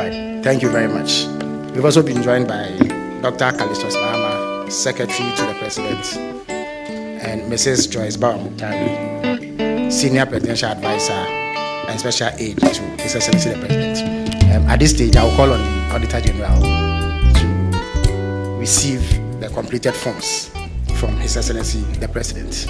right. Thank you very much. We've also been joined by Dr. Callistus Mahama, Secretary to the President, and Mrs. Joyce Bawa-Muktari, Senior Presidential Advisor and Special Aide to His Excellency the President. At this stage, I will call on the Auditor General to receive the completed forms from His Excellency the President.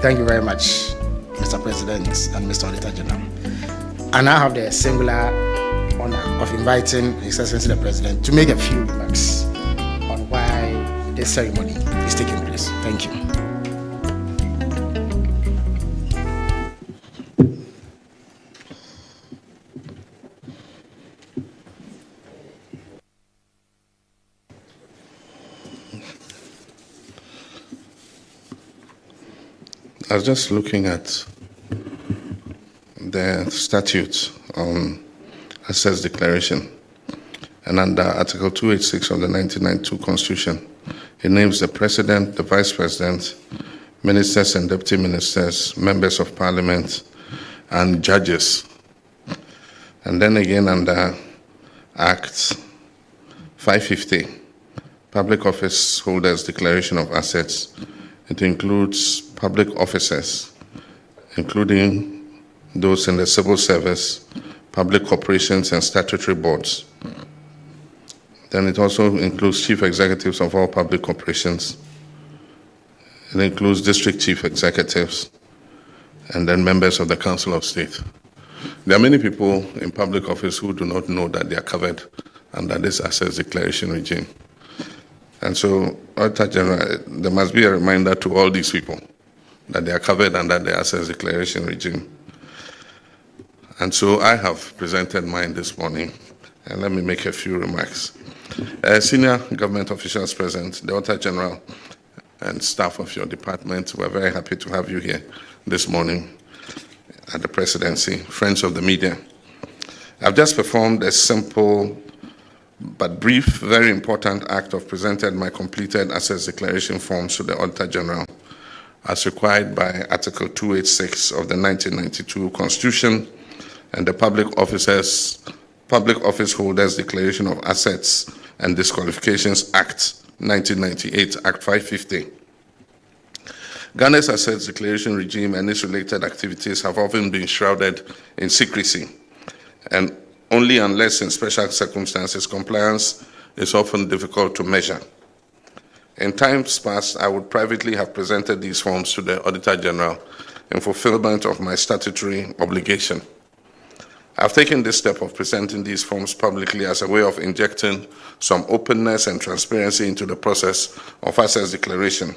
Thank you very much, Mr. President and Mr. Auditor General. I now have the singular honor of inviting His Excellency the President to make a few remarks on why this ceremony is taking place. Thank you. I was just looking at the statute on Assets Declaration, and under Article 286 of the 1992 Constitution, it names the President, the Vice President, Ministers and Deputy Ministers, Members of Parliament, and judges. And then again under Act 550, Public Office Holders Declaration of Assets, it includes public officers, including those in the civil service, public corporations, and statutory boards. Then it also includes chief executives of all public corporations. It includes district chief executives, and then members of the Council of State. There are many people in public office who do not know that they are covered under this assets declaration regime. And so, Auditor General, there must be a reminder to all these people that they are covered under the assets declaration regime. And so I have presented mine this morning, and let me make a few remarks. Senior government officials present, the Auditor General and staff of your department, we're very happy to have you here this morning at the Presidency, friends of the media. I've just performed a simple but brief, very important act of presenting my completed assets declaration forms to the Auditor General as required by Article 286 of the 1992 Constitution and the Public Office Holders Declaration of Assets and Disqualifications Act 1998, Act 550. Ghana's assets declaration regime and its related activities have often been shrouded in secrecy, and only unless in special circumstances, compliance is often difficult to measure. In times past, I would privately have presented these forms to the Auditor General in fulfillment of my statutory obligation. I've taken this step of presenting these forms publicly as a way of injecting some openness and transparency into the process of assets declaration.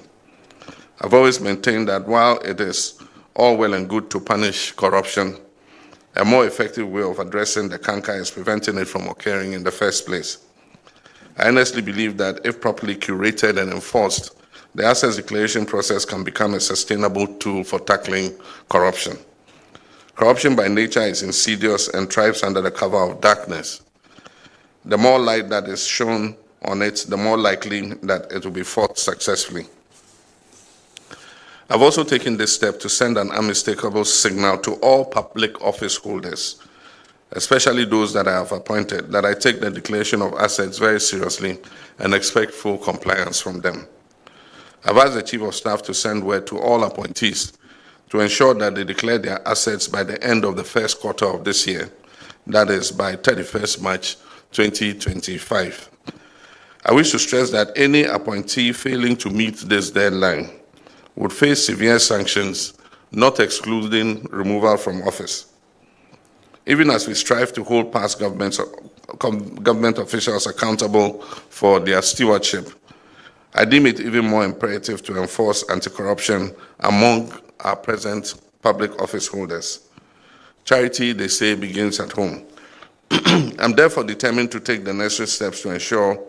I've always maintained that while it is all well and good to punish corruption, a more effective way of addressing the canker is preventing it from occurring in the first place. I honestly believe that if properly curated and enforced, the assets declaration process can become a sustainable tool for tackling corruption. Corruption by nature is insidious and thrives under the cover of darkness. The more light that is shown on it, the more likely that it will be fought successfully. I've also taken this step to send an unmistakable signal to all public office holders, especially those that I have appointed, that I take the declaration of assets very seriously and expect full compliance from them. I've asked the Chief of Staff to send word to all appointees to ensure that they declare their assets by the end of the first quarter of this year, that is by 31st March 2025. I wish to stress that any appointee failing to meet this deadline would face severe sanctions, not excluding removal from office. Even as we strive to hold past government officials accountable for their stewardship, I deem it even more imperative to enforce anti-corruption among our present public office holders. Charity, they say, begins at home. I'm therefore determined to take the necessary steps to ensure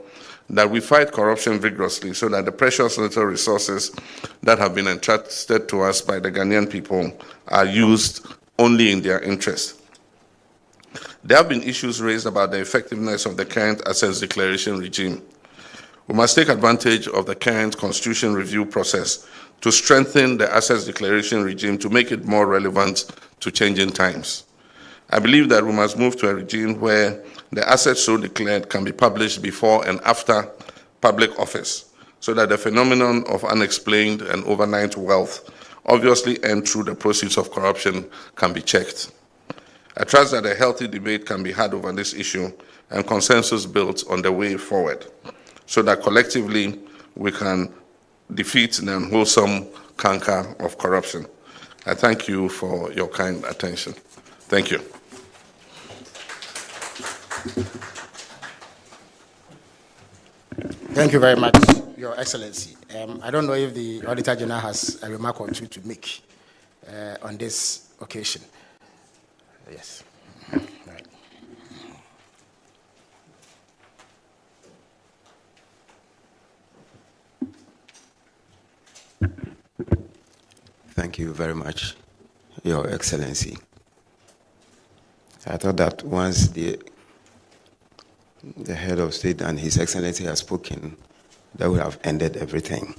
that we fight corruption vigorously so that the precious little resources that have been entrusted to us by the Ghanaian people are used only in their interest. There have been issues raised about the effectiveness of the current assets declaration regime. We must take advantage of the current constitution review process to strengthen the assets declaration regime to make it more relevant to changing times. I believe that we must move to a regime where the assets so declared can be published before and after public office, so that the phenomenon of unexplained and overnight wealth, obviously earned through the proceeds of corruption, can be checked. I trust that a healthy debate can be had over this issue and consensus built on the way forward, so that collectively we can defeat the unwholesome canker of corruption. I thank you for your kind attention. Thank you. Thank you very much, Your Excellency. I don't know if the Auditor General has a remark or two to make on this occasion. Yes. Right. Thank you very much, Your Excellency. I thought that once the head of state and His Excellency has spoken, that would have ended everything.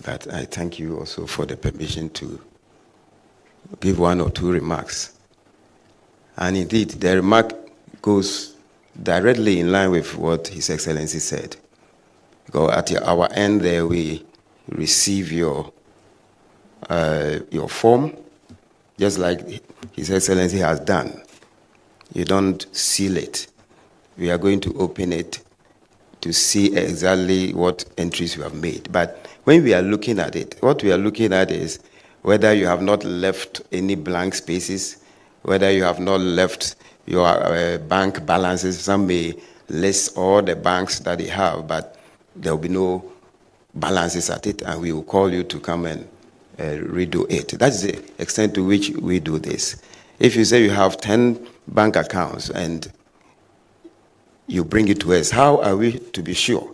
But I thank you also for the permission to give one or two remarks. And indeed, the remark goes directly in line with what His Excellency said. Because at our end there, we receive your form, just like His Excellency has done. You don't seal it. We are going to open it to see exactly what entries you have made. But when we are looking at it, what we are looking at is whether you have not left any blank spaces, whether you have not left your bank balances. Some may list all the banks that they have, but there will be no balances at it, and we will call you to come and redo it. That's the extent to which we do this. If you say you have 10 bank accounts and you bring it to us, how are we to be sure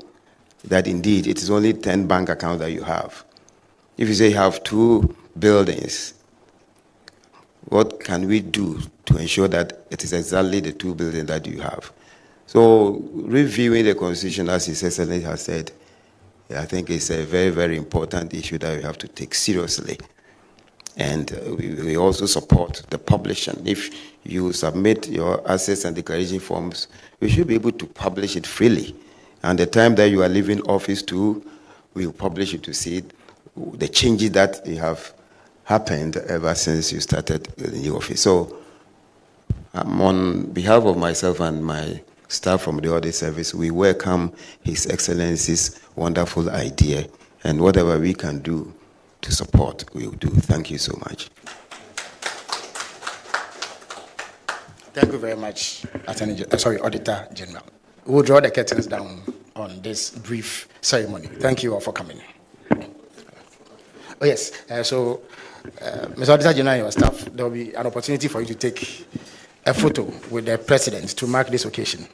that indeed it is only 10 bank accounts that you have? If you say you have 2 buildings, what can we do to ensure that it is exactly the 2 buildings that you have? So reviewing the Constitution, as His Excellency has said, I think it's a very, very important issue that we have to take seriously. And we also support the publishing. If you submit your assets and declaration forms, we should be able to publish it freely. And the time that you are leaving office too, we will publish it to see the changes that have happened ever since you started the new office. So on behalf of myself and my staff from the Audit Service, we welcome His Excellency's wonderful idea, and whatever we can do to support, we will do. Thank you so much. Thank you very much, Auditor General. We'll draw the curtains down on this brief ceremony. Thank you all for coming. Oh yes, Mr. Auditor General and your staff, there will be an opportunity for you to take a photo with the President to mark this occasion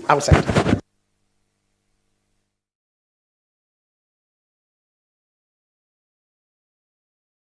outside.